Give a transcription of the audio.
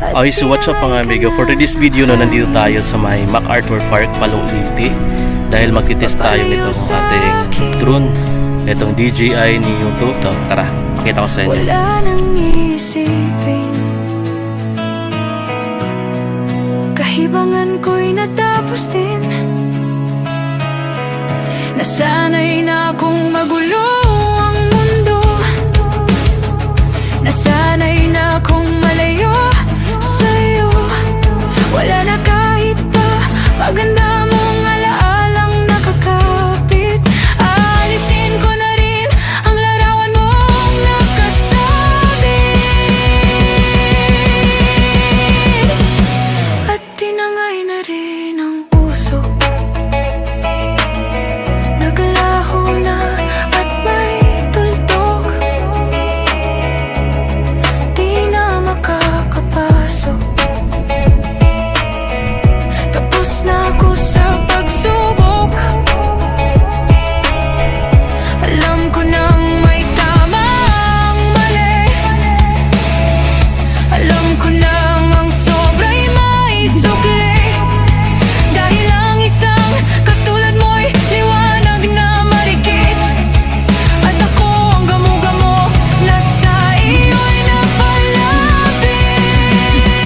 Okay, so what's up mga amigo? For today's video no, nandito tayo sa may MacArthur Park, Palong Leyte. Dahil magtitest tayo nitong ating drone. Itong DJI Neo 2. So, tara, pakita ko sa inyo. Wala nang iisipin, kahibangan ko'y natapos din. Nasanay na akong magulo